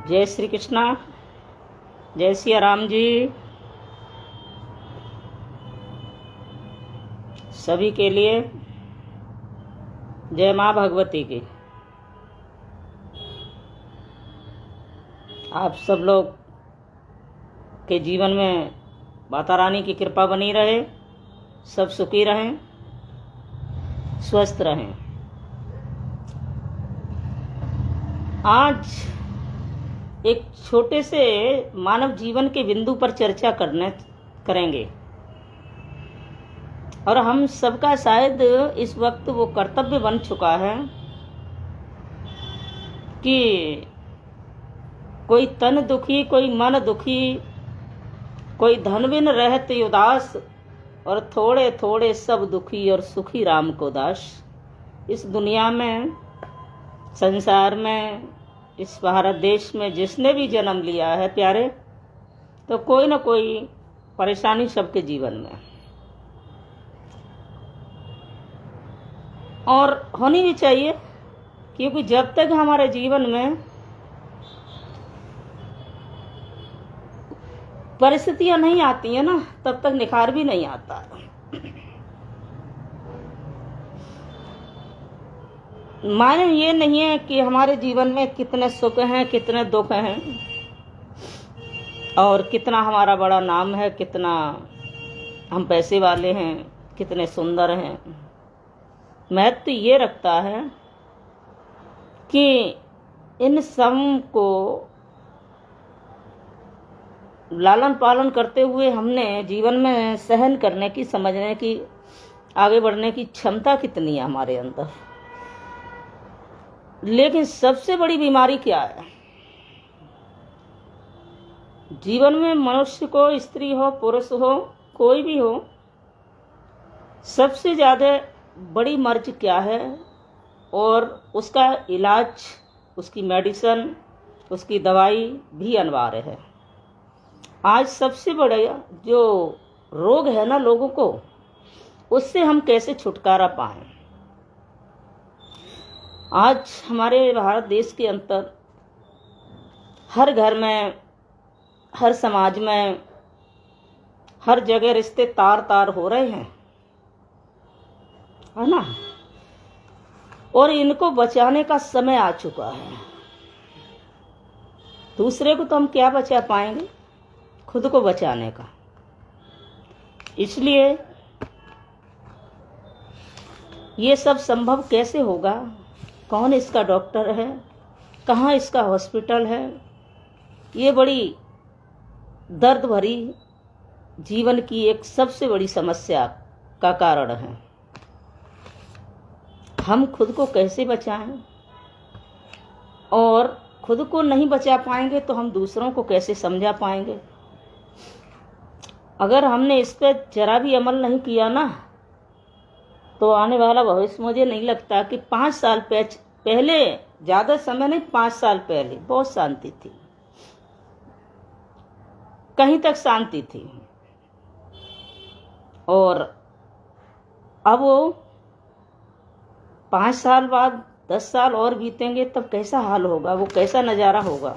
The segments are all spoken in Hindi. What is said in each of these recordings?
जय श्री कृष्णा, जय सिया राम जी। सभी के लिए जय माँ भगवती की। आप सब लोग के जीवन में माता रानी की कृपा बनी रहे, सब सुखी रहें, स्वस्थ रहें। आज एक छोटे से मानव जीवन के बिंदु पर चर्चा करेंगे और हम सबका शायद इस वक्त वो कर्तव्य बन चुका है कि कोई तन दुखी, कोई मन दुखी, कोई धन बिन रहत उदास, और थोड़े थोड़े सब दुखी और सुखी राम को दास। इस दुनिया में, संसार में, इस भारत देश में जिसने भी जन्म लिया है प्यारे, तो कोई ना कोई परेशानी सबके जीवन में और होनी भी चाहिए, क्योंकि जब तक हमारे जीवन में परिस्थितियां नहीं आती है ना, तब तक निखार भी नहीं आता। माने ये नहीं है कि हमारे जीवन में कितने सुख हैं, कितने दुख हैं, और कितना हमारा बड़ा नाम है, कितना हम पैसे वाले हैं, कितने सुंदर हैं। महत्व ये रखता है कि इन सब को लालन पालन करते हुए हमने जीवन में सहन करने की, समझने की, आगे बढ़ने की क्षमता कितनी है हमारे अंदर। लेकिन सबसे बड़ी बीमारी क्या है जीवन में? मनुष्य को, स्त्री हो, पुरुष हो, कोई भी हो, सबसे ज़्यादा बड़ी मर्ज क्या है और उसका इलाज, उसकी मेडिसिन, उसकी दवाई भी अनिवार्य है। आज सबसे बड़ा जो रोग है ना लोगों को, उससे हम कैसे छुटकारा पाएं। आज हमारे भारत देश के अंदर हर घर में, हर समाज में, हर जगह रिश्ते तार तार हो रहे हैं, है ना। और इनको बचाने का समय आ चुका है। दूसरे को तो हम क्या बचा पाएंगे, खुद को बचाने का। इसलिए ये सब संभव कैसे होगा? कौन इसका डॉक्टर है, कहाँ इसका हॉस्पिटल है? ये बड़ी दर्द भरी जीवन की एक सबसे बड़ी समस्या का कारण है। हम खुद को कैसे बचाएं? और खुद को नहीं बचा पाएंगे तो हम दूसरों को कैसे समझा पाएंगे? अगर हमने इस पर जरा भी अमल नहीं किया ना, तो आने वाला भविष्य, मुझे नहीं लगता कि 5 साल पहले, ज़्यादा समय नहीं, 5 साल पहले बहुत शांति थी, कहीं तक शांति थी। और अब वो 5 साल बाद, 10 साल और बीतेंगे, तब कैसा हाल होगा, वो कैसा नज़ारा होगा,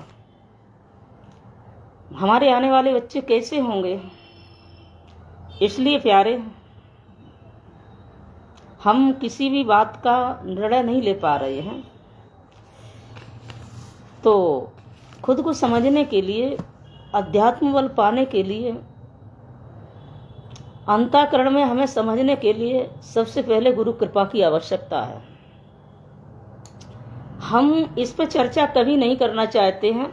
हमारे आने वाले बच्चे कैसे होंगे। इसलिए प्यारे, हम किसी भी बात का निर्णय नहीं ले पा रहे हैं, तो खुद को समझने के लिए, अध्यात्म बल पाने के लिए, अंतःकरण में हमें समझने के लिए सबसे पहले गुरु कृपा की आवश्यकता है। हम इस पर चर्चा कभी नहीं करना चाहते हैं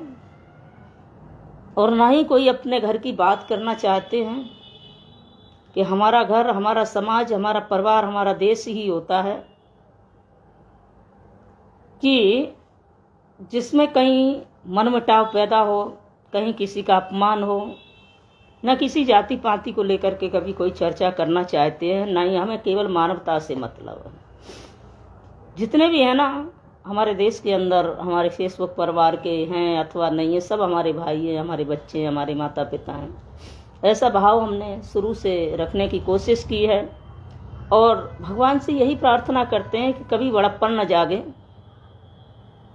और ना ही कोई अपने घर की बात करना चाहते हैं कि हमारा घर, हमारा समाज, हमारा परिवार, हमारा देश ही होता है कि जिसमें कहीं मनमुटाव पैदा हो, कहीं किसी का अपमान हो। न किसी जाति पाति को लेकर के कभी कोई चर्चा करना चाहते हैं, ना ही हमें केवल मानवता से मतलब है। जितने भी हैं ना हमारे देश के अंदर, हमारे फेसबुक परिवार के हैं अथवा नहीं है, सब हमारे भाई हैं, हमारे बच्चे हैं, हमारे माता पिता हैं। ऐसा भाव हमने शुरू से रखने की कोशिश की है और भगवान से यही प्रार्थना करते हैं कि कभी बड़प्पन न जागे,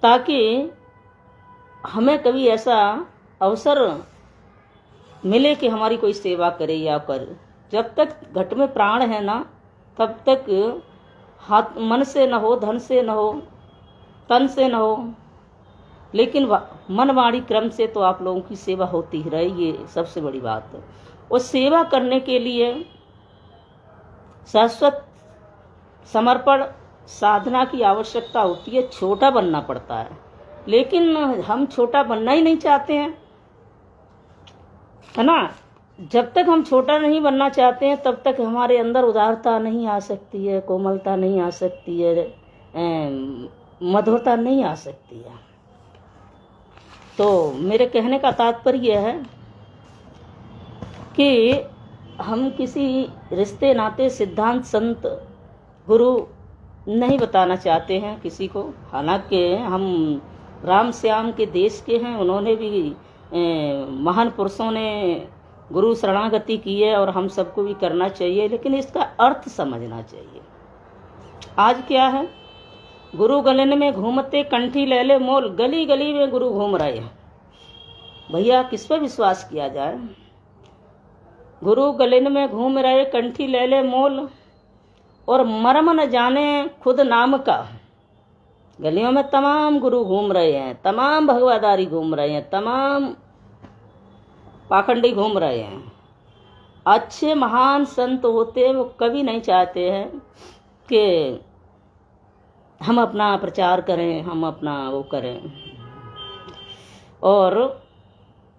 ताकि हमें कभी ऐसा अवसर मिले कि हमारी कोई सेवा करे या करे। जब तक घट में प्राण है ना, तब तक हाथ मन से न हो, धन से न हो, तन से न हो, लेकिन मन वाणी क्रम से तो आप लोगों की सेवा होती ही रहे, ये सबसे बड़ी बात है। और सेवा करने के लिए शाश्वत समर्पण साधना की आवश्यकता होती है, छोटा बनना पड़ता है। लेकिन हम छोटा बनना ही नहीं चाहते हैं, है ना। जब तक हम छोटा नहीं बनना चाहते हैं तब तक हमारे अंदर उदारता नहीं आ सकती है, कोमलता नहीं आ सकती है, मधुरता नहीं आ सकती है। तो मेरे कहने का तात्पर्य है कि हम किसी रिश्ते नाते सिद्धांत संत गुरु नहीं बताना चाहते हैं किसी को। हालांकि हम राम श्याम के देश के हैं, उन्होंने भी महान पुरुषों ने गुरु शरणागति की है और हम सबको भी करना चाहिए, लेकिन इसका अर्थ समझना चाहिए। आज क्या है, गुरु गलन में घूमते कंठी ले ले मोल, गली गली में गुरु घूम रहे हैं। भैया किस पर विश्वास किया जाए। गुरु गलन में घूम रहे कंठी ले ले मोल, और मर्म न जाने खुद नाम का। गलियों में तमाम गुरु घूम रहे हैं, तमाम भगवादारी घूम रहे हैं, तमाम पाखंडी घूम रहे हैं। अच्छे महान संत होते वो कभी नहीं चाहते हैं कि हम अपना प्रचार करें, हम अपना वो करें। और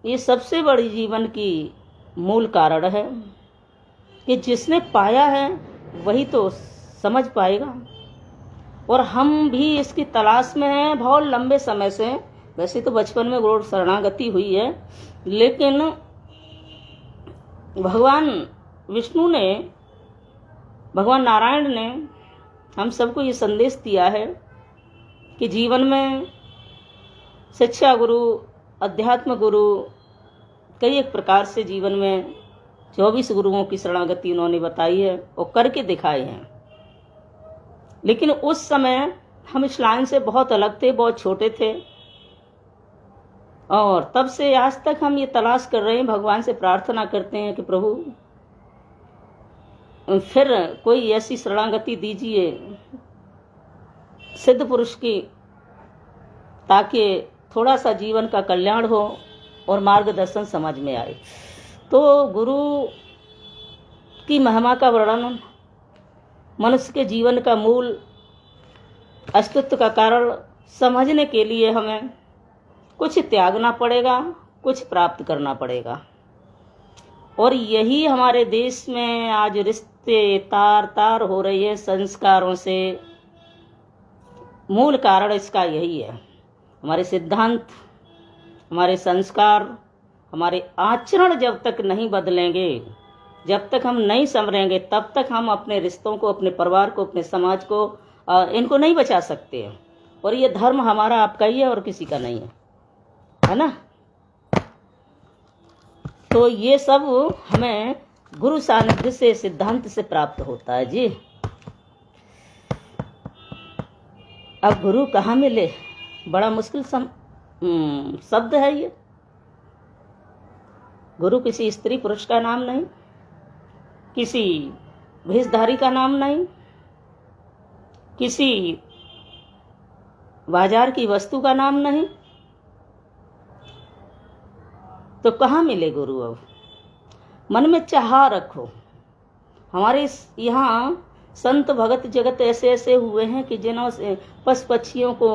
ये सबसे बड़ी जीवन की मूल कारण है कि जिसने पाया है वही तो समझ पाएगा। और हम भी इसकी तलाश में हैं बहुत लंबे समय से। वैसे तो बचपन में गुरु शरणागति हुई है, लेकिन भगवान विष्णु ने, भगवान नारायण ने हम सबको ये संदेश दिया है कि जीवन में शिक्षा गुरु, अध्यात्म गुरु, कई एक प्रकार से जीवन में 24 गुरुओं की शरणागति उन्होंने बताई है और करके दिखाए हैं। लेकिन उस समय हम इस लाइन से बहुत अलग थे, बहुत छोटे थे, और तब से आज तक हम ये तलाश कर रहे हैं, भगवान से प्रार्थना करते हैं कि प्रभु फिर कोई ऐसी शरणागति दीजिए सिद्ध पुरुष की, ताकि थोड़ा सा जीवन का कल्याण हो और मार्गदर्शन समझ में आए। तो गुरु की महिमा का वर्णन, मनुष्य के जीवन का मूल अस्तित्व का कारण समझने के लिए हमें कुछ त्यागना पड़ेगा, कुछ प्राप्त करना पड़ेगा। और यही हमारे देश में आज रिश्ते तार तार हो रही है संस्कारों से। मूल कारण इसका यही है। हमारे सिद्धांत, हमारे संस्कार, हमारे आचरण जब तक नहीं बदलेंगे, जब तक हम नहीं संवरेंगे, तब तक हम अपने रिश्तों को, अपने परिवार को, अपने समाज को, इनको नहीं बचा सकते। और ये धर्म हमारा आपका ही है और किसी का नहीं है ना। तो ये सब हमें गुरु सानिध्य से, सिद्धांत से प्राप्त होता है जी। अब गुरु कहाँ मिले, बड़ा मुश्किल शब्द है ये। गुरु किसी स्त्री पुरुष का नाम नहीं, किसी भेषधारी का नाम नहीं, किसी बाजार की वस्तु का नाम नहीं। तो कहाँ मिले गुरु। अब मन में चाह रखो। हमारे यहाँ संत भगत जगत ऐसे ऐसे हुए हैं कि जिन्हों से पशु पक्षियों को,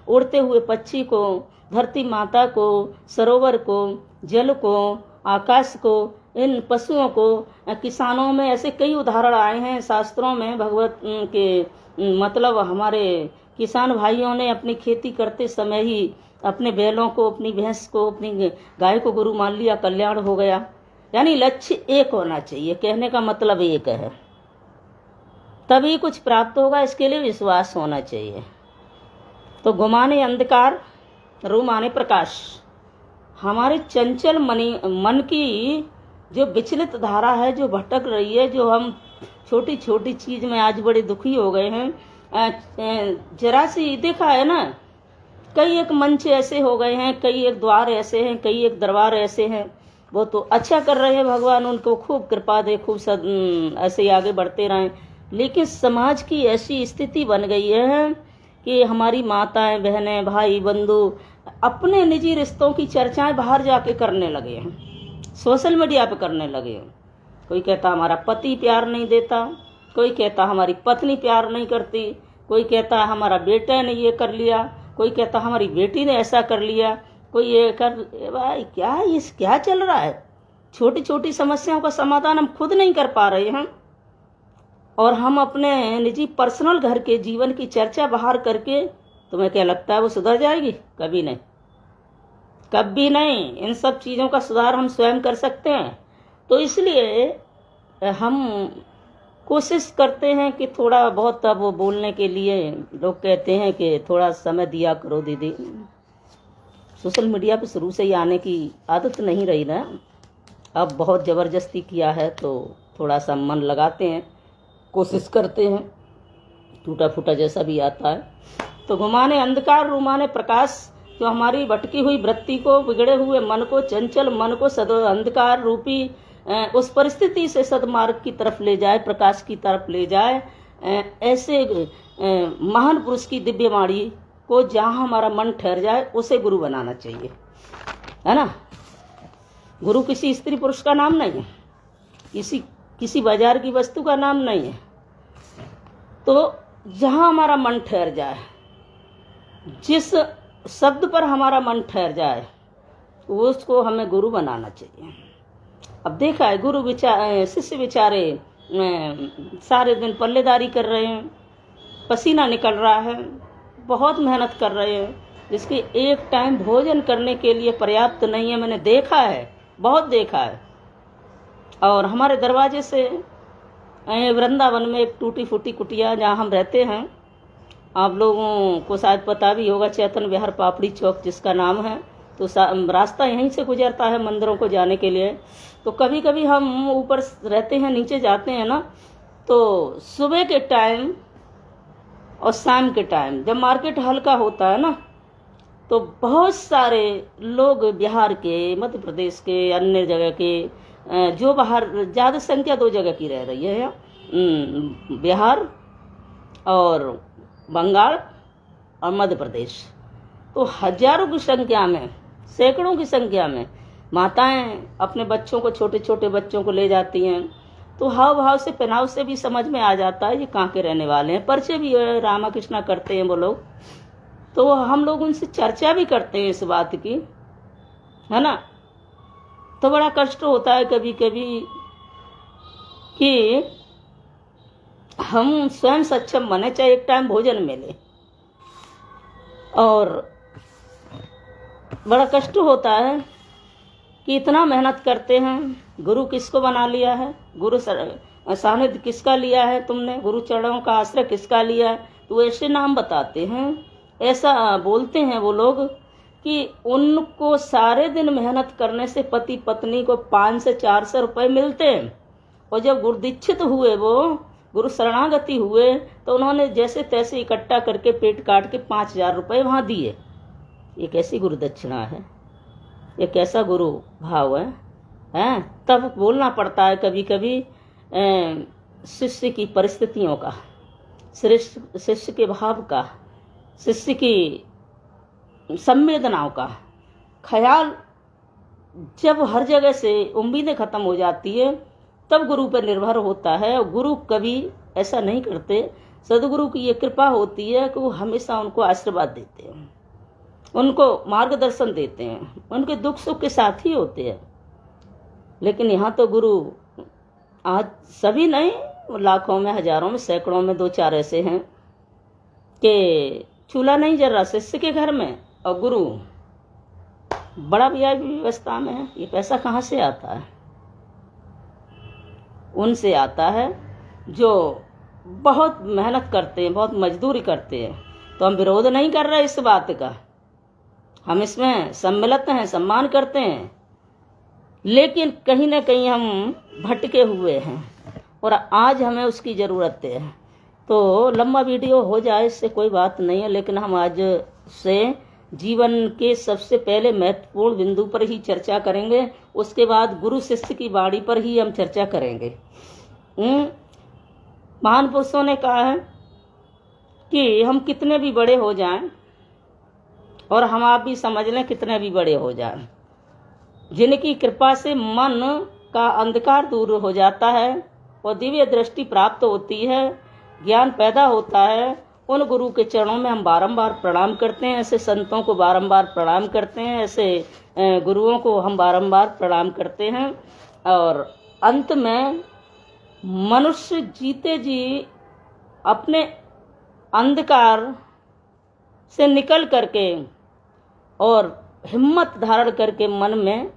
उड़ते हुए पक्षी को, धरती माता को, सरोवर को, जल को, आकाश को, इन पशुओं को, किसानों में ऐसे कई उदाहरण आए हैं शास्त्रों में। भगवत के मतलब हमारे किसान भाइयों ने अपनी खेती करते समय ही अपने बैलों को, अपनी भैंस को, अपनी गाय को गुरु मान लिया, कल्याण हो गया। यानी लक्ष्य एक होना चाहिए, कहने का मतलब एक है, तभी कुछ प्राप्त होगा। इसके लिए विश्वास होना चाहिए। तो गुमाने अंधकार, रूमाने प्रकाश। हमारे चंचल मन की जो विचलित धारा है, जो भटक रही है, जो हम छोटी छोटी चीज में आज बड़े दुखी हो गए हैं। जरा सी देखा है ना कई एक मंच ऐसे हो गए हैं, कई एक द्वार ऐसे हैं, कई एक दरबार ऐसे हैं, वो तो अच्छा कर रहे हैं, भगवान उनको खूब कृपा दे, खूब ऐसे ही आगे बढ़ते रहें। लेकिन समाज की ऐसी स्थिति बन गई है कि हमारी माताएं, बहनें, भाई, बंधु अपने निजी रिश्तों की चर्चाएं बाहर जाके करने लगे हैं, सोशल मीडिया पे करने लगे हैं। कोई कहता हमारा पति प्यार नहीं देता, कोई कहता हमारी पत्नी प्यार नहीं करती, कोई कहता हमारा बेटा ने ये कर लिया, कोई कहता हमारी बेटी ने ऐसा कर लिया, कोई ये कर। भाई क्या चल रहा है? छोटी छोटी समस्याओं का समाधान हम खुद नहीं कर पा रहे हैं, और हम अपने निजी पर्सनल घर के जीवन की चर्चा बाहर करके, तुम्हें क्या लगता है वो सुधर जाएगी? कभी नहीं, कभी नहीं। इन सब चीज़ों का सुधार हम स्वयं कर सकते हैं। तो इसलिए हम कोशिश करते हैं कि थोड़ा बहुत, अब वो बोलने के लिए लोग कहते हैं कि थोड़ा समय दिया करो दीदी। सोशल मीडिया पे शुरू से ही आने की आदत नहीं रही ना, अब बहुत ज़बरदस्ती किया है तो थोड़ा सा मन लगाते हैं, कोशिश करते हैं, टूटा फूटा जैसा भी आता है। तो घुमाने अंधकार रुमाने प्रकाश, जो हमारी भटकी हुई वृत्ति को, बिगड़े हुए मन को, चंचल मन को अंधकार रूपी उस परिस्थिति से सदमार्ग की तरफ ले जाए, प्रकाश की तरफ ले जाए। ऐसे महान पुरुष की दिव्य वाणी को जहाँ हमारा मन ठहर जाए उसे गुरु बनाना चाहिए, है ना। गुरु किसी स्त्री पुरुष का नाम नहीं है, किसी बाजार की वस्तु का नाम नहीं है। तो जहाँ हमारा मन ठहर जाए, जिस शब्द पर हमारा मन ठहर जाए, उसको हमें गुरु बनाना चाहिए। अब देखा है, गुरु शिष्य बेचारे सारे दिन पल्लेदारी कर रहे हैं, पसीना निकल रहा है, बहुत मेहनत कर रहे हैं, जिसके एक टाइम भोजन करने के लिए पर्याप्त नहीं है। मैंने देखा है, बहुत देखा है। और हमारे दरवाजे से वृंदावन में एक टूटी फूटी कुटिया जहाँ हम रहते हैं, आप लोगों को शायद पता भी होगा, चैतन विहार पापड़ी चौक जिसका नाम है, तो रास्ता यहीं से गुजरता है मंदिरों को जाने के लिए। तो कभी कभी हम ऊपर रहते हैं, नीचे जाते हैं ना, तो सुबह के टाइम और शाम के टाइम जब मार्केट हल्का होता है ना, तो बहुत सारे लोग बिहार के, मध्य प्रदेश के, अन्य जगह के, जो बाहर ज़्यादा संख्या दो जगह की रह रही है, बिहार और बंगाल और मध्य प्रदेश, तो हजारों की संख्या में, सैकड़ों की संख्या में माताएं अपने बच्चों को, छोटे छोटे बच्चों को ले जाती हैं। तो हाव भाव से, पहनाव से भी समझ में आ जाता है ये कहाँ के रहने वाले हैं। परिचय भी रामा कृष्णा करते हैं वो लोग, तो हम लोग उनसे चर्चा भी करते हैं इस बात की, है ना। तो बड़ा कष्ट होता है कभी कभी कि हम स्वयं सक्षम बने, चाहे एक टाइम भोजन मिले, और बड़ा कष्ट होता है कि इतना मेहनत करते हैं। गुरु किसको बना लिया है? गुरु सानिध्य किसका लिया है तुमने? गुरु चरणों का आश्रय किसका लिया है? तो ऐसे नाम बताते हैं, ऐसा बोलते हैं वो लोग कि उनको सारे दिन मेहनत करने से पति पत्नी को 500 से 400 रुपये मिलते हैं, और जब गुरुदीक्षित हुए, वो गुरु शरणागति हुए, तो उन्होंने जैसे तैसे इकट्ठा करके पेट काट के 5000 रुपये वहाँ दिए। ये कैसी गुरु दक्षिणा है? ये कैसा गुरु भाव है? तब बोलना पड़ता है कभी कभी शिष्य की परिस्थितियों का, शिष्य के भाव का, शिष्य की संवेदनाओं का ख्याल। जब हर जगह से उम्मीदें खत्म हो जाती है, तब गुरु पर निर्भर होता है। और गुरु कभी ऐसा नहीं करते। सदगुरु की ये कृपा होती है कि वो हमेशा उनको आशीर्वाद देते हैं, उनको मार्गदर्शन देते हैं, उनके दुख सुख के साथ ही होते हैं। लेकिन यहाँ तो गुरु आज सभी नहीं, लाखों में, हजारों में, सैकड़ों में 2-4 ऐसे हैं कि चूल्हा नहीं जल रहा शिष्य के घर में, और गुरु बड़ा वीआईपी व्यवस्था में है। ये पैसा कहाँ से आता है? उनसे आता है जो बहुत मेहनत करते हैं, बहुत मजदूरी करते हैं। तो हम विरोध नहीं कर रहे इस बात का, हम इसमें सम्मिलित हैं, सम्मान करते हैं, लेकिन कहीं ना कहीं हम भटके हुए हैं और आज हमें उसकी ज़रूरत है। तो लंबा वीडियो हो जाए इससे कोई बात नहीं है, लेकिन हम आज से जीवन के सबसे पहले महत्वपूर्ण बिंदु पर ही चर्चा करेंगे, उसके बाद गुरु शिष्य की वाणी पर ही हम चर्चा करेंगे। महान पुरुषों ने कहा है कि हम कितने भी बड़े हो जाएं, और हम आप भी समझ लें कितने भी बड़े हो जाएं, जिनकी कृपा से मन का अंधकार दूर हो जाता है और दिव्य दृष्टि प्राप्त होती है, ज्ञान पैदा होता है, उन गुरु के चरणों में हम बारंबार प्रणाम करते हैं। ऐसे संतों को बारंबार प्रणाम करते हैं, ऐसे गुरुओं को हम बारंबार प्रणाम करते हैं। और अंत में मनुष्य जीते जी अपने अंधकार से निकल करके और हिम्मत धारण करके मन में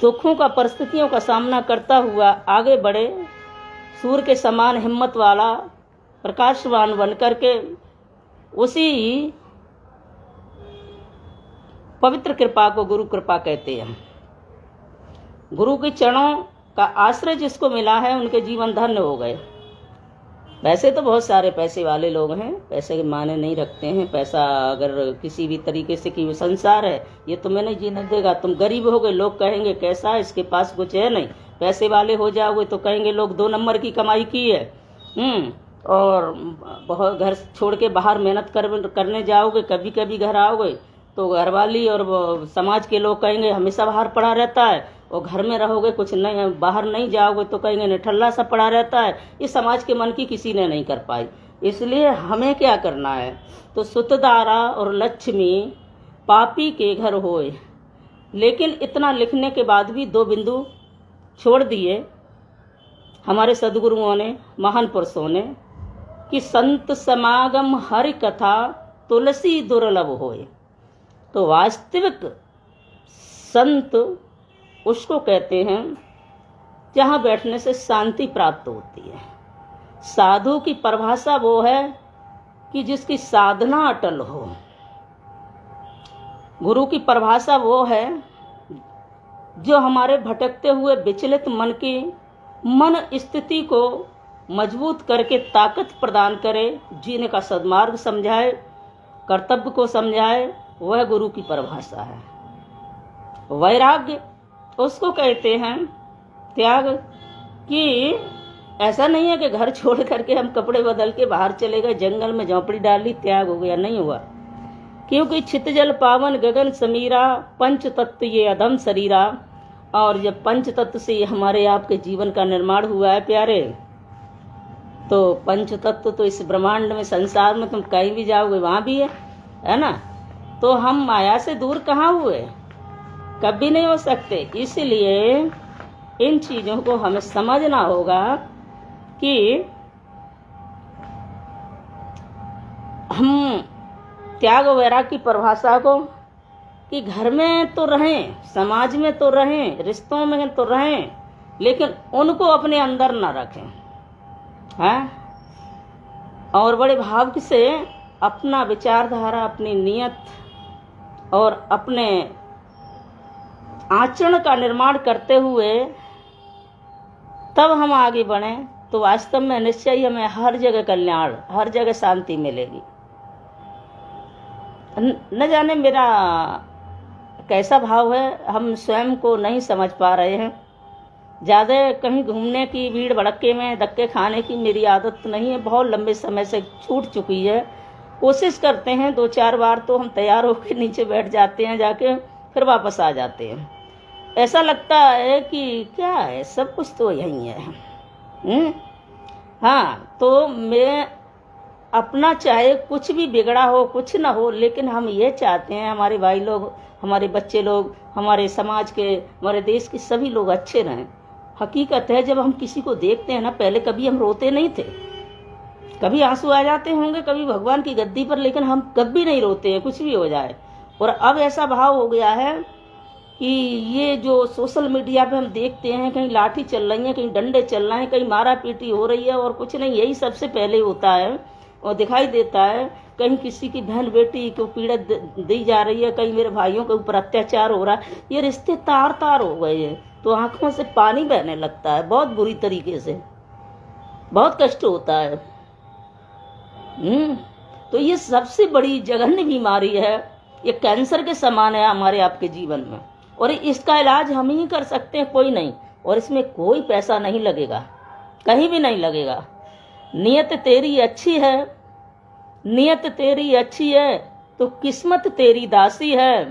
दुखों का, परिस्थितियों का सामना करता हुआ आगे बढ़े, सूर्य के समान हिम्मत वाला प्रकाशवान बन करके उसी पवित्र कृपा को गुरु कृपा कहते हैं। गुरु के चरणों का आश्रय जिसको मिला है उनके जीवन धन्य हो गए। वैसे तो बहुत सारे पैसे वाले लोग हैं, पैसे के माने नहीं रखते हैं। पैसा अगर किसी भी तरीके से कि संसार है ये तुम्हें नहीं जीने देगा, तुम गरीब हो गए, लोग कहेंगे कैसा है, इसके पास कुछ है नहीं। पैसे वाले हो जाओगे तो कहेंगे लोग 2 नंबर की कमाई की है। और बहुत घर छोड़ के बाहर मेहनत करने जाओगे, कभी कभी घर आओगे तो घरवाली और समाज के लोग कहेंगे हमेशा बाहर पड़ा रहता है, और घर में रहोगे कुछ नहीं, बाहर नहीं जाओगे तो कहेंगे निठल्ला सा पड़ा रहता है। इस समाज के मन की किसी ने नहीं कर पाई। इसलिए हमें क्या करना है, तो सुतदारा और लक्ष्मी पापी के घर होए। लेकिन इतना लिखने के बाद भी 2 बिंदु छोड़ दिए हमारे सदगुरुओं ने, महान पुरुषों ने, कि संत समागम हरि कथा तुलसी दुर्लभ होए। तो वास्तविक संत उसको कहते हैं जहाँ बैठने से शांति प्राप्त होती है। साधु की परिभाषा वो है कि जिसकी साधना अटल हो। गुरु की परिभाषा वो है जो हमारे भटकते हुए विचलित मन स्थिति को मजबूत करके ताकत प्रदान करे, जीने का सद्मार्ग समझाए, कर्तव्य को समझाए, वह गुरु की परिभाषा है। वैराग्य उसको कहते हैं त्याग, कि ऐसा नहीं है कि घर छोड़ करके हम कपड़े बदल के बाहर चले गए, जंगल में झोंपड़ी डाली, त्याग हो गया, नहीं हुआ। क्योंकि छित जल पावन गगन समीरा, पंच तत्व ये अधम शरीरा। और जब पंच तत्व से हमारे आपके जीवन का निर्माण हुआ है प्यारे, तो पंच तत्व तो इस ब्रह्मांड में, संसार में तुम कहीं भी जाओगे वहाँ भी है ना। तो हम माया से दूर कहाँ हुए, कभी नहीं हो सकते। इसलिए इन चीज़ों को हमें समझना होगा कि हम त्याग वैराग की परिभाषा को, कि घर में तो रहें, समाज में तो रहें, रिश्तों में तो रहें, लेकिन उनको अपने अंदर ना रखें, हैं। और बड़े भाव से अपना विचारधारा, अपनी नियत और अपने आचरण का निर्माण करते हुए तब हम आगे बढ़ें, तो वास्तव में निश्चय ही हमें हर जगह कल्याण, हर जगह शांति मिलेगी। न जाने मेरा कैसा भाव है, हम स्वयं को नहीं समझ पा रहे हैं। ज़्यादा कहीं घूमने की, भीड़ भड़के में धक्के खाने की मेरी आदत नहीं है, बहुत लंबे समय से छूट चुकी है। कोशिश करते हैं 2-4 बार तो हम तैयार होकर नीचे बैठ जाते हैं, जाके फिर वापस आ जाते हैं। ऐसा लगता है कि क्या है, सब कुछ तो यही है। हाँ, तो मैं अपना, चाहे कुछ भी बिगड़ा हो, कुछ ना हो, लेकिन हम ये चाहते हैं हमारे भाई लोग, हमारे बच्चे लोग, हमारे समाज के, हमारे देश के सभी लोग अच्छे रहें। हकीकत है जब हम किसी को देखते हैं ना, पहले कभी हम रोते नहीं थे, कभी आंसू आ जाते होंगे, कभी भगवान की गद्दी पर, लेकिन हम कभी नहीं रोते हैं, कुछ भी हो जाए। और अब ऐसा भाव हो गया है कि ये जो सोशल मीडिया पे हम देखते हैं, कहीं लाठी चल रही है, कहीं डंडे चल रहे हैं, कहीं मारा पीटी हो रही है, और कुछ नहीं, यही सबसे पहले होता है और दिखाई देता है। कहीं किसी की बहन बेटी को पीड़ा दी जा रही है, कहीं मेरे भाइयों के ऊपर अत्याचार हो रहा है। ये रिश्ते तार तार हो गए हैं, तो आंखों से पानी बहने लगता है बहुत बुरी तरीके से, बहुत कष्ट होता है। तो ये सबसे बड़ी जघन्य बीमारी है, ये कैंसर के समान है हमारे आपके जीवन में, और इसका इलाज हम ही कर सकते हैं, कोई नहीं। और इसमें कोई पैसा नहीं लगेगा, कहीं भी नहीं लगेगा। नियत तेरी अच्छी है, नियत तेरी अच्छी है तो किस्मत तेरी दासी है,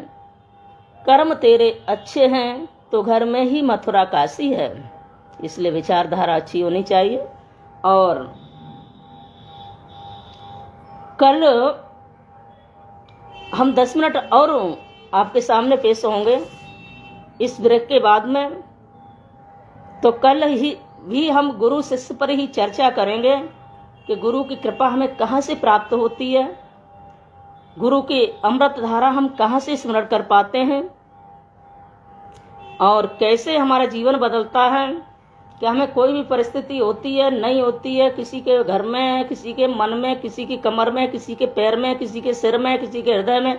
कर्म तेरे अच्छे हैं तो घर में ही मथुरा काशी है। इसलिए विचारधारा अच्छी होनी चाहिए। और कल हम 10 मिनट और आपके सामने पेश होंगे इस ब्रेक के बाद में। तो कल ही भी हम गुरु शिष्य पर ही चर्चा करेंगे कि गुरु की कृपा हमें कहाँ से प्राप्त होती है, गुरु की अमृत धारा हम कहाँ से स्मरण कर पाते हैं, और कैसे हमारा जीवन बदलता है। कि हमें कोई भी परिस्थिति होती है नहीं होती है, किसी के घर में, किसी के मन में, किसी की कमर में, किसी के पैर में, किसी के सिर में, किसी के हृदय में,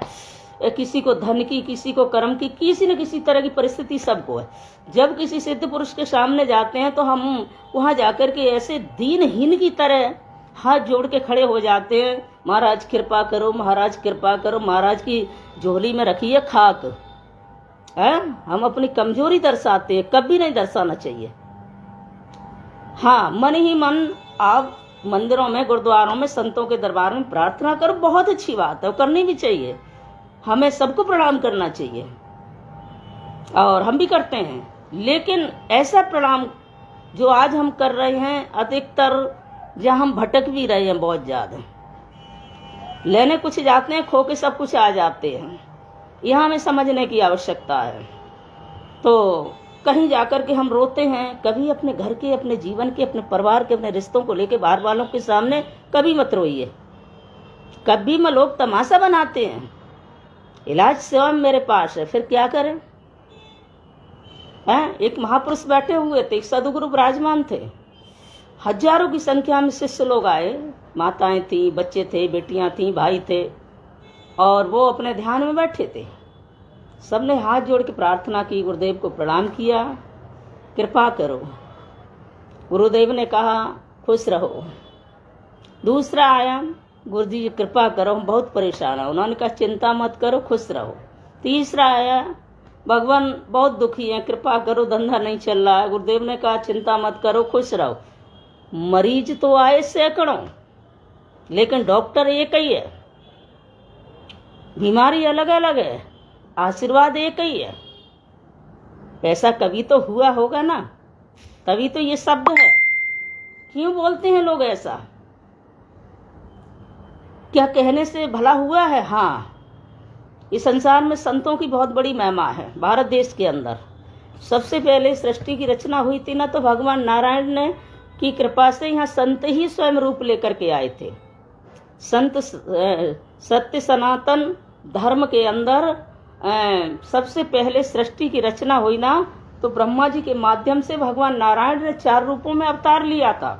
किसी को धन की, किसी को कर्म की, किसी न किसी तरह की परिस्थिति सबको है। जब किसी सिद्ध पुरुष के सामने जाते हैं तो हम वहाँ जाकर के ऐसे दीनहीन की तरह हाथ जोड़ के खड़े हो जाते हैं, महाराज कृपा करो, महाराज कृपा करो, महाराज की झोली में रखी है खाक है। हम अपनी कमजोरी दर्शाते हैं, कभी नहीं दर्शाना चाहिए। हाँ, मन ही मन आप मंदिरों में, गुरुद्वारों में, संतों के दरबार में प्रार्थना करो, बहुत अच्छी बात है, वो करनी भी चाहिए। हमें सबको प्रणाम करना चाहिए और हम भी करते हैं, लेकिन ऐसा प्रणाम जो आज हम कर रहे हैं, अधिकतर जहाँ हम भटक भी रहे हैं बहुत ज़्यादा, लेने कुछ जाते हैं, खो के सब कुछ आ जाते हैं। यहाँ हमें समझने की आवश्यकता है। तो कहीं जाकर के हम रोते हैं, कभी अपने घर के, अपने जीवन के, अपने परिवार के, अपने रिश्तों को लेके बाहर वालों के सामने कभी मत रोइए। कभी में लोग तमाशा बनाते हैं, इलाज स्वयं मेरे पास है, फिर क्या करें। एक महापुरुष बैठे हुए थे, एक सदगुरु विराजमान थे, हजारों की संख्या में शिष्य लोग आए, माताएं थी, बच्चे थे, बेटियां थी, भाई थे, और वो अपने ध्यान में बैठे थे। सबने हाथ जोड़ के प्रार्थना की, गुरुदेव को प्रणाम किया, कृपा करो। गुरुदेव ने कहा खुश रहो। दूसरा आया, गुरु जी कृपा करो, हम बहुत परेशान है। उन्होंने कहा चिंता मत करो, खुश रहो। तीसरा आया, भगवान बहुत दुखी है, कृपा करो, धंधा नहीं चल रहा है। गुरुदेव ने कहा चिंता मत करो, खुश रहो। मरीज तो आए सैकड़ों, लेकिन डॉक्टर एक ही है, बीमारी अलग अलग है, आशीर्वाद एक ही है। ऐसा कभी तो हुआ होगा ना, तभी तो ये शब्द है। क्यों बोलते हैं लोग ऐसा? क्या कहने से भला हुआ है? हाँ, इस संसार में संतों की बहुत बड़ी महिमा है। भारत देश के अंदर सबसे पहले सृष्टि की रचना हुई थी ना, तो भगवान नारायण ने की कृपा से यहाँ संत ही स्वयं रूप लेकर के आए थे। संत सत्य सनातन धर्म के अंदर सबसे पहले सृष्टि की रचना हुई ना, तो ब्रह्मा जी के माध्यम से भगवान नारायण ने 4 रूपों में अवतार लिया था।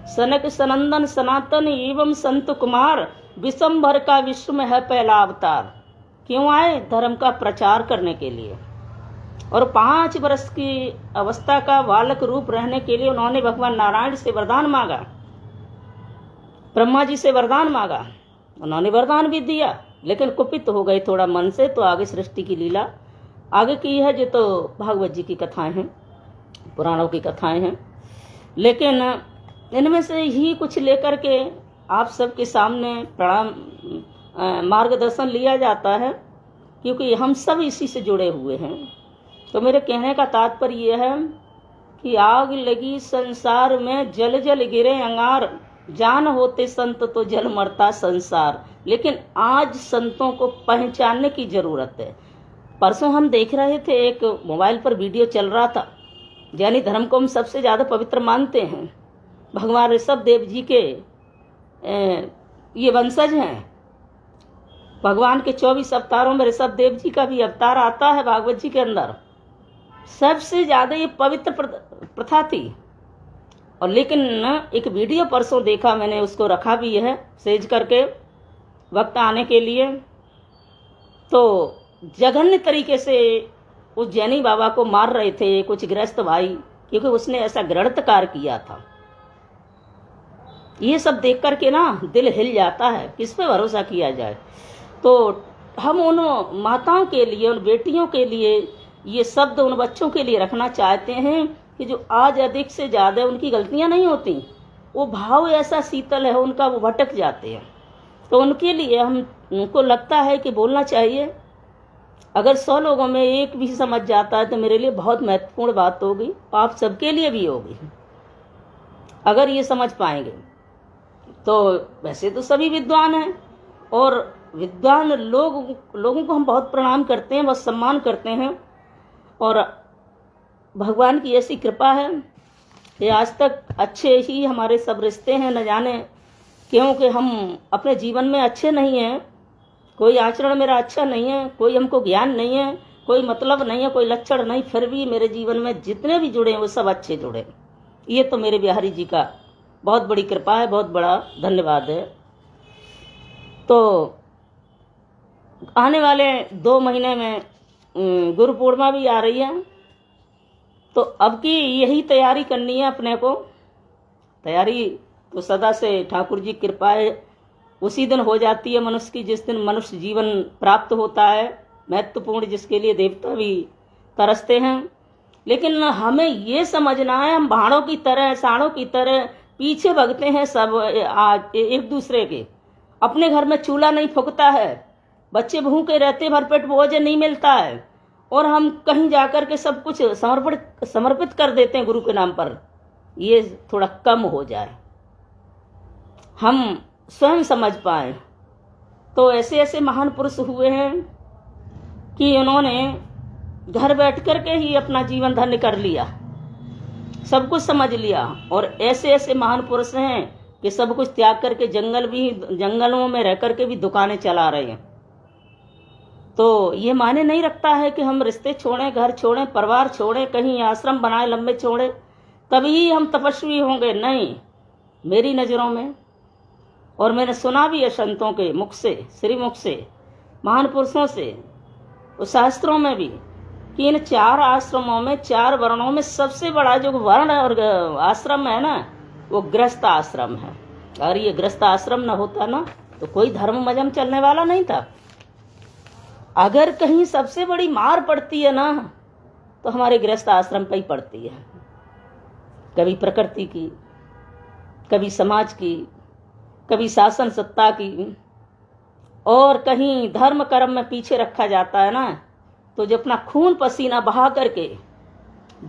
सनक सनंदन सनातन एवं संत कुमार, विश्वंभर का विश्व में है पहला अवतार। क्यों आए? धर्म का प्रचार करने के लिए। और 5 वर्ष की अवस्था का बालक रूप रहने के लिए उन्होंने भगवान नारायण से वरदान मांगा, ब्रह्मा जी से वरदान मांगा। उन्होंने वरदान भी दिया, लेकिन कुपित हो गए थोड़ा मन से, तो आगे सृष्टि की लीला आगे की है, जो तो भागवत जी की कथाएं हैं, पुराणों की कथाएं हैं। लेकिन इनमें से ही कुछ लेकर के आप सबके सामने प्रणाम मार्गदर्शन लिया जाता है, क्योंकि हम सब इसी से जुड़े हुए हैं। तो मेरे कहने का तात्पर्य यह है कि आग लगी संसार में, जल जल गिरे अंगार, जान होते संत तो जल मरता संसार। लेकिन आज संतों को पहचानने की जरूरत है। परसों हम देख रहे थे, एक मोबाइल पर वीडियो चल रहा था, जैनी धर्म को हम सबसे ज़्यादा पवित्र मानते हैं, भगवान ऋषभ देव जी के ये वंशज हैं। भगवान के 24 अवतारों में ऋषभ देव जी का भी अवतार आता है भागवत जी के अंदर। सबसे ज़्यादा ये पवित्र प्रथा थी। और लेकिन एक वीडियो परसों देखा मैंने, उसको रखा भी है सेज करके वक्त आने के लिए। तो जघन्य तरीके से उस जैनी बाबा को मार रहे थे कुछ गृहस्थ भाई, क्योंकि उसने ऐसा गृहस्थ कार्य किया था। ये सब देख कर के ना दिल हिल जाता है, किस पे भरोसा किया जाए। तो हम उन माताओं के लिए, उन बेटियों के लिए ये शब्द उन बच्चों के लिए रखना चाहते हैं कि जो आज अधिक से ज़्यादा, उनकी गलतियां नहीं होती, वो भाव ऐसा शीतल है उनका, वो भटक जाते हैं। तो उनके लिए हमको लगता है कि बोलना चाहिए। अगर 100 लोगों में एक भी समझ जाता है तो मेरे लिए बहुत महत्वपूर्ण बात होगी, आप सबके लिए भी होगी अगर ये समझ पाएंगे। तो वैसे तो सभी विद्वान हैं और विद्वान लोगों को हम बहुत प्रणाम करते हैं, बहुत सम्मान करते हैं, और भगवान की ऐसी कृपा है कि आज तक अच्छे ही हमारे सब रिश्ते हैं। न जाने क्योंकि हम अपने जीवन में अच्छे नहीं हैं, कोई आचरण मेरा अच्छा नहीं है, कोई हमको ज्ञान नहीं है, कोई मतलब नहीं है, कोई लक्षण नहीं, फिर भी मेरे जीवन में जितने भी जुड़े हैं वो सब अच्छे जुड़े। ये तो मेरे बिहारी जी का बहुत बड़ी कृपा है, बहुत बड़ा धन्यवाद है। तो आने वाले 2 महीने में गुरु पूर्णिमा भी आ रही है, तो अब की यही तैयारी करनी है अपने को। तैयारी तो सदा से ठाकुर जी कृपा है उसी दिन हो जाती है मनुष्य की, जिस दिन मनुष्य जीवन प्राप्त होता है, महत्वपूर्ण, जिसके लिए देवता भी तरसते हैं। लेकिन हमें ये समझना है, हम भाड़ों की तरह, साड़ों की तरह पीछे भगते हैं सब एक दूसरे के। अपने घर में चूल्हा नहीं फूकता है, बच्चे भूखे रहते, भरपेट भोजन नहीं मिलता है, और हम कहीं जाकर के सब कुछ समर्पित कर देते हैं गुरु के नाम पर। ये थोड़ा कम हो जाए, हम स्वयं समझ पाए। तो ऐसे ऐसे महान पुरुष हुए हैं कि उन्होंने घर बैठ कर के ही अपना जीवन धन्य कर लिया, सब कुछ समझ लिया। और ऐसे ऐसे महान पुरुष हैं कि सब कुछ त्याग करके जंगलों में रह करके भी दुकानें चला रहे हैं। तो ये माने नहीं रखता है कि हम रिश्ते छोड़ें, घर छोड़ें, परिवार छोड़ें, कहीं आश्रम बनाए लंबे छोड़ें तभी हम तपस्वी होंगे। नहीं, मेरी नज़रों में, और मैंने सुना भी है संतों के मुख से, श्रीमुख से, महान पुरुषों से, और शास्त्रों में भी, कि इन 4 आश्रमों में, 4 वर्णों में सबसे बड़ा जो वर्ण और आश्रम है ना, वो गृहस्थ आश्रम है। अगर ये गृहस्थ आश्रम न होता ना तो कोई धर्म मजम चलने वाला नहीं था। अगर कहीं सबसे बड़ी मार पड़ती है ना तो हमारे गृहस्थ आश्रम पर ही पड़ती है। कभी प्रकृति की, कभी समाज की, कभी शासन सत्ता की, और कहीं धर्म कर्म में पीछे रखा जाता है ना, तो जो अपना खून पसीना बहा करके,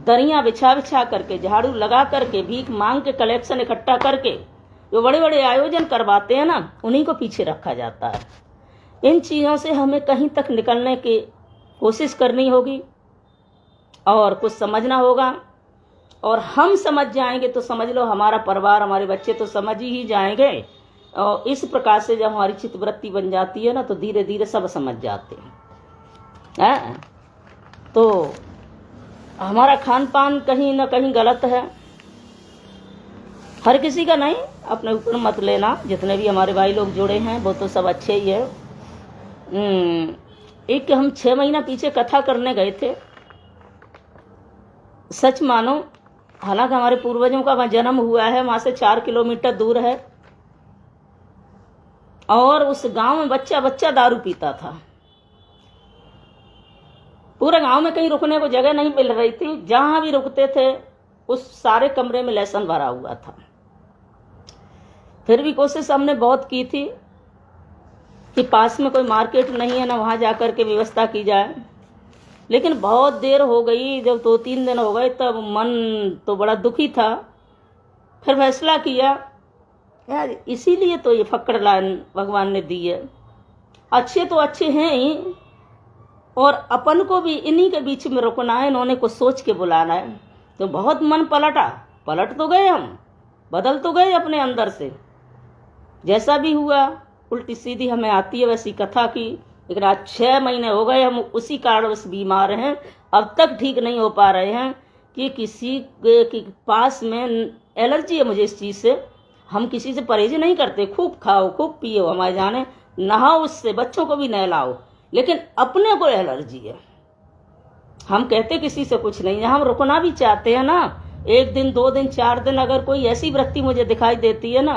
दरियां बिछा बिछा करके, झाड़ू लगा करके, भीख मांग के, कलेक्शन इकट्ठा करके जो बड़े बड़े आयोजन करवाते हैं ना, उन्हीं को पीछे रखा जाता है। इन चीज़ों से हमें कहीं तक निकलने की कोशिश करनी होगी और कुछ समझना होगा। और हम समझ जाएंगे तो समझ लो हमारा परिवार, हमारे बच्चे तो समझ ही जाएंगे। और इस प्रकार से जब हमारी चित्तवृत्ति बन जाती है ना तो धीरे धीरे सब समझ जाते हैं। तो हमारा खान पान कहीं ना कहीं गलत है, हर किसी का नहीं, अपने ऊपर मत लेना। जितने भी हमारे भाई लोग जुड़े हैं वो तो सब अच्छे ही है। एक हम 6 महीना पीछे कथा करने गए थे, सच मानो, हालांकि हमारे पूर्वजों का वहाँ जन्म हुआ है, वहाँ से 4 किलोमीटर दूर है, और उस गांव में बच्चा बच्चा दारू पीता था। पूरे गांव में कहीं रुकने को जगह नहीं मिल रही थी, जहां भी रुकते थे उस सारे कमरे में लहसुन भरा हुआ था। फिर भी कोशिश हमने बहुत की थी कि पास में कोई मार्केट नहीं है ना, वहां जाकर के व्यवस्था की जाए, लेकिन बहुत देर हो गई। जब 2-3 दिन हो गए तब मन तो बड़ा दुखी था। फिर फैसला किया यार, इसीलिए तो ये फक्कड़ लाइन भगवान ने दी है। अच्छे तो अच्छे हैं ही, और अपन को भी इन्हीं के बीच में रुकना है, इन्होंने कुछ सोच के बुलाना है। तो बहुत मन पलट तो गए, हम बदल तो गए अपने अंदर से। जैसा भी हुआ, उल्टी सीधी हमें आती है वैसी कथा की। लेकिन आज 6 महीने हो गए, हम उसी कारणवश बीमार हैं, अब तक ठीक नहीं हो पा रहे हैं। कि किसी के पास में एलर्जी है मुझे इस चीज़ से। हम किसी से परहेज नहीं करते, खूब खाओ खूब पियो, हमारे जाने नहाओ, उससे बच्चों को भी नहलाओ, लेकिन अपने को एलर्जी है। हम कहते किसी से कुछ नहीं है, हम रुकना भी चाहते हैं ना। 1 दिन 2 दिन 4 दिन अगर कोई ऐसी वृत्ति मुझे दिखाई देती है ना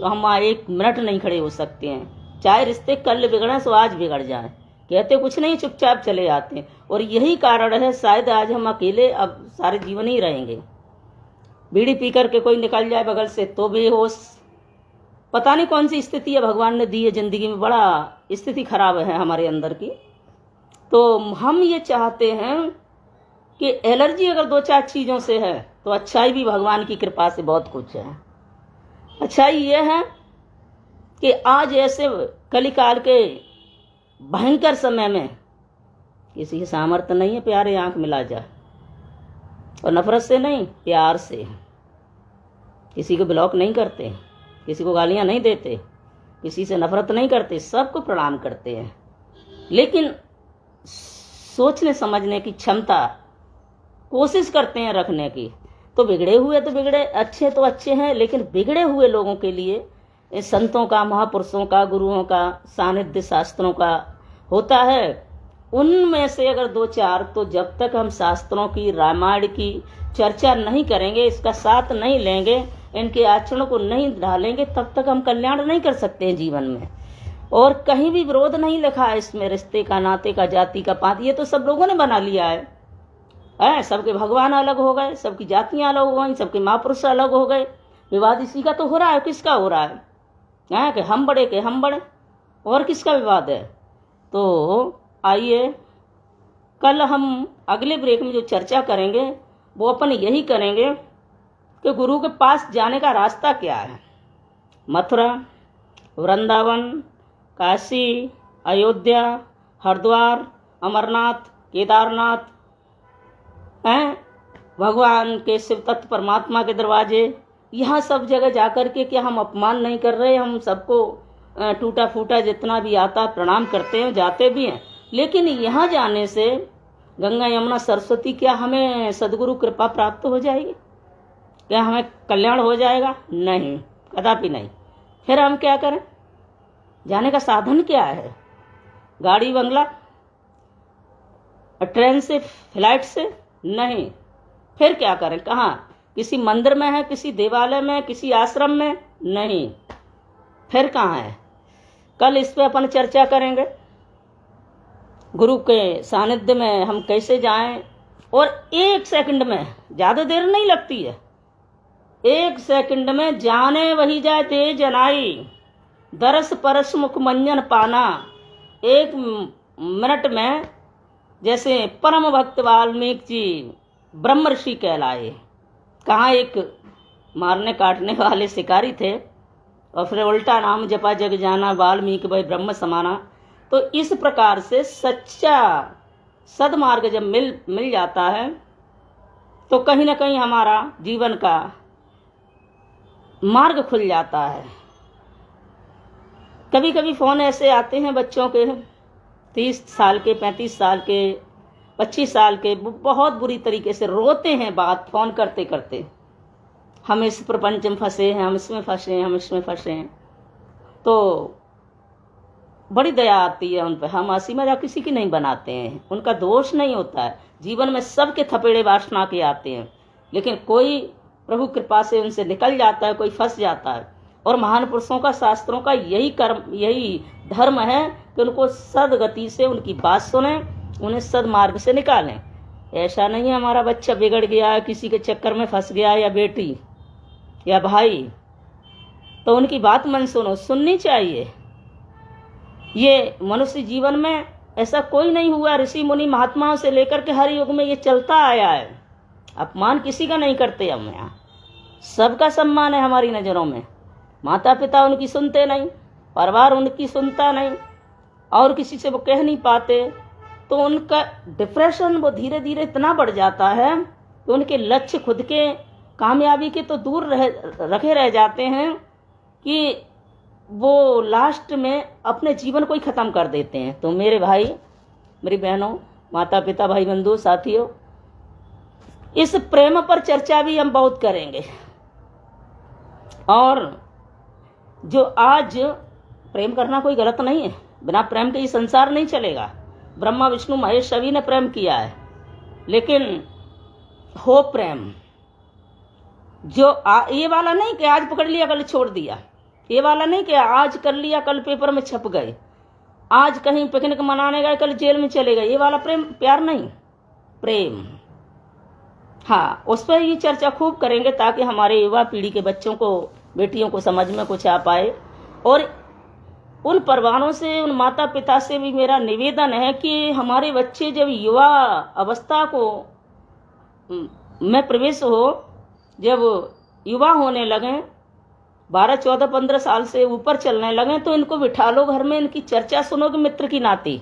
तो हम 1 मिनट नहीं खड़े हो सकते हैं। चाहे रिश्ते कल बिगड़े सो आज बिगड़ जाए, कहते कुछ नहीं, चुपचाप चले आते हैं। और यही कारण है शायद आज हम अकेले अब सारे जीवन ही रहेंगे। बीड़ी पी करके कोई निकल जाए बगल से तो बेहोश, पता नहीं कौन सी स्थिति है भगवान ने दी है जिंदगी में, बड़ा स्थिति खराब है हमारे अंदर की। तो हम ये चाहते हैं कि एलर्जी अगर 2-4 चीज़ों से है तो अच्छाई भी भगवान की कृपा से बहुत कुछ है। अच्छाई ये है कि आज ऐसे कलिकाल के भयंकर समय में किसी की सामर्थ्य नहीं है प्यारे आंख मिला जाए, और नफरत से नहीं, प्यार से। किसी को ब्लॉक नहीं करते, किसी को गालियां नहीं देते, किसी से नफरत नहीं करते, सबको प्रणाम करते हैं। लेकिन सोचने समझने की क्षमता कोशिश करते हैं रखने की। तो बिगड़े हुए तो बिगड़े, अच्छे तो अच्छे हैं, लेकिन बिगड़े हुए लोगों के लिए संतों का, महापुरुषों का, गुरुओं का सानिध्य, शास्त्रों का होता है। उनमें से अगर 2-4, तो जब तक हम शास्त्रों की, रामायण की चर्चा नहीं करेंगे, इसका साथ नहीं लेंगे, इनके आचरणों को नहीं ढालेंगे, तब तक हम कल्याण नहीं कर सकते हैं जीवन में। और कहीं भी विरोध नहीं लिखा है इसमें, रिश्ते का, नाते का, जाति का, पात, ये तो सब लोगों ने बना लिया है। सबके भगवान अलग हो गए, सबकी जातियां अलग हो गई, सबके महापुरुष अलग हो गए। विवाद इसी का तो हो रहा है, किसका हो रहा है? कि हम बड़े के हम बड़े, और किसका विवाद है? तो आइए कल हम अगले ब्रेक में जो चर्चा करेंगे वो अपन यही करेंगे कि गुरु के पास जाने का रास्ता क्या है। मथुरा, वृंदावन, काशी, अयोध्या, हरिद्वार, अमरनाथ, केदारनाथ, भगवान के शिव तत्व परमात्मा के दरवाजे, यहाँ सब जगह जाकर के क्या हम अपमान नहीं कर रहे? हम सबको टूटा फूटा जितना भी आता प्रणाम करते हैं, जाते भी हैं। लेकिन यहाँ जाने से गंगा, यमुना, सरस्वती, क्या हमें सदगुरु कृपा प्राप्त हो जाएगी? क्या हमें कल्याण हो जाएगा? नहीं, कदापि नहीं। फिर हम क्या करें? जाने का साधन क्या है? गाड़ी, बंगला, ट्रेन से, फ्लाइट से? नहीं। फिर क्या करें? कहाँ? किसी मंदिर में है, किसी देवालय में, किसी आश्रम में? नहीं। फिर कहाँ है? कल इस पे अपन चर्चा करेंगे। गुरु के सानिध्य में हम कैसे जाएं, और 1 सेकंड में, ज़्यादा देर नहीं लगती है, 1 सेकंड में जाने वही जाए तेज अनाई, दरस परस मुख मंजन पाना। 1 मिनट में जैसे परम भक्त वाल्मीकि जी ब्रह्म ऋषि कहलाए। कहाँ एक मारने काटने वाले शिकारी थे, और फिर उल्टा नाम जपा जग जाना, वाल्मीकि भाई ब्रह्म समाना। तो इस प्रकार से सच्चा सदमार्ग जब मिल जाता है तो कहीं ना कहीं हमारा जीवन का मार्ग खुल जाता है। कभी कभी फ़ोन ऐसे आते हैं बच्चों के, 30 साल के, 35 साल के, 25 साल के, बहुत बुरी तरीके से रोते हैं बात फ़ोन करते करते, हम इस प्रपंच में फंसे हैं, हम इसमें फंसे हैं, हम इसमें फंसे हैं। तो बड़ी दया आती है उन पर। हम हंसी मजाक किसी की नहीं बनाते हैं, उनका दोष नहीं होता है। जीवन में सबके थपेड़े वासना के आते हैं, लेकिन कोई प्रभु कृपा से उनसे निकल जाता है, कोई फंस जाता है। और महान पुरुषों का, शास्त्रों का यही कर्म, यही धर्म है कि उनको सदगति से उनकी बात सुने, उन्हें सदमार्ग से निकालें। ऐसा नहीं है हमारा बच्चा बिगड़ गया, किसी के चक्कर में फंस गया, या बेटी या भाई, तो उनकी बात मन सुनो, सुननी चाहिए। ये मनुष्य जीवन में ऐसा कोई नहीं हुआ, ऋषि मुनि महात्माओं से लेकर के हर युग में ये चलता आया है। अपमान किसी का नहीं करते हम यहाँ, सबका सम्मान है हमारी नज़रों में। माता पिता उनकी सुनते नहीं, परिवार उनकी सुनता नहीं, और किसी से वो कह नहीं पाते, तो उनका डिप्रेशन वो धीरे धीरे इतना बढ़ जाता है कि उनके लक्ष्य खुद के कामयाबी के तो दूर रखे रह जाते हैं कि वो लास्ट में अपने जीवन को ही ख़त्म कर देते हैं। तो मेरे भाई, मेरी बहनों, माता पिता, भाई बंधु, साथियों, इस प्रेम पर चर्चा भी हम बहुत करेंगे। और जो आज प्रेम करना कोई गलत नहीं है, बिना प्रेम के ये संसार नहीं चलेगा। ब्रह्मा विष्णु महेश सभी ने प्रेम किया है, लेकिन हो प्रेम जो ये वाला नहीं कि आज पकड़ लिया कल छोड़ दिया, ये वाला नहीं कि आज कर लिया कल पेपर में छप गए, आज कहीं पिकनिक मनाने गए कल जेल में चले गए, ये वाला प्रेम प्यार नहीं, प्रेम। हाँ, उस पर ये चर्चा खूब करेंगे ताकि हमारे युवा पीढ़ी के बच्चों को, बेटियों को समझ में कुछ आ पाए। और उन परिवारों से, उन माता पिता से भी मेरा निवेदन है कि हमारे बच्चे जब युवा अवस्था को में प्रवेश हो, जब युवा होने लगें, 12, 14, 15 साल से ऊपर चलने लगें, तो इनको बिठा लो घर में, इनकी चर्चा सुनोगे मित्र की नाती।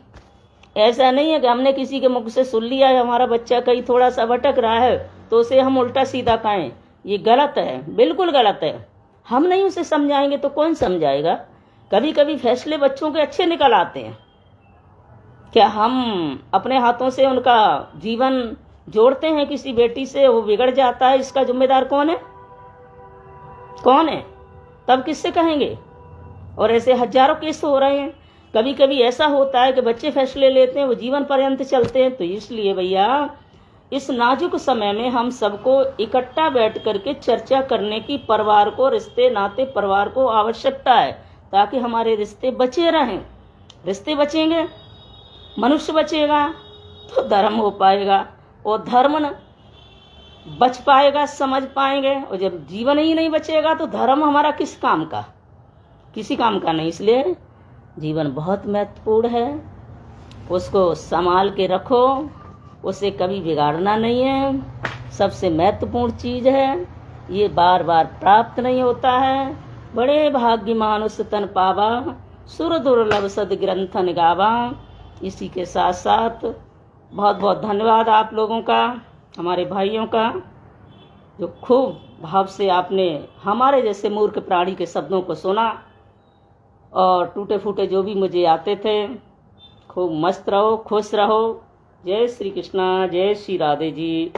ऐसा नहीं है कि हमने किसी के मुख से सुन लिया है हमारा बच्चा कहीं थोड़ा सा भटक रहा है तो उसे हम उल्टा सीधा कहें, ये गलत है, बिल्कुल गलत है। हम नहीं उसे समझाएंगे तो कौन समझाएगा। कभी कभी फैसले बच्चों के अच्छे निकल आते हैं, क्या हम अपने हाथों से उनका जीवन जोड़ते हैं किसी बेटी से, वो बिगड़ जाता है, इसका जिम्मेदार कौन है? कौन है? तब किससे कहेंगे? और ऐसे हजारों केस हो रहे हैं। कभी कभी ऐसा होता है कि बच्चे फैसले लेते हैं, वो जीवन पर्यंत चलते हैं। तो इसलिए भैया, इस नाजुक समय में हम सबको इकट्ठा बैठ करके चर्चा करने की परिवार को, रिश्ते नाते परिवार को आवश्यकता है, ताकि हमारे रिश्ते बचे रहें। रिश्ते बचेंगे, मनुष्य बचेगा तो धर्म हो पाएगा, और धर्म बच पाएगा, समझ पाएंगे। और जब जीवन ही नहीं बचेगा तो धर्म हमारा किस काम का? किसी काम का नहीं। इसलिए जीवन बहुत महत्वपूर्ण है, उसको संभाल के रखो, उसे कभी बिगाड़ना नहीं है। सबसे महत्वपूर्ण चीज है, ये बार बार प्राप्त नहीं होता है। बड़े भाग्य मानुष तन पावा, सुर दुर्लभ सद ग्रंथन गावा। इसी के साथ साथ बहुत बहुत धन्यवाद आप लोगों का, हमारे भाइयों का, जो खूब भाव से आपने हमारे जैसे मूर्ख प्राणी के शब्दों को सुना और टूटे फूटे जो भी मुझे आते थे। खूब मस्त रहो, खुश रहो। जय श्री कृष्णा, जय श्री राधे जी।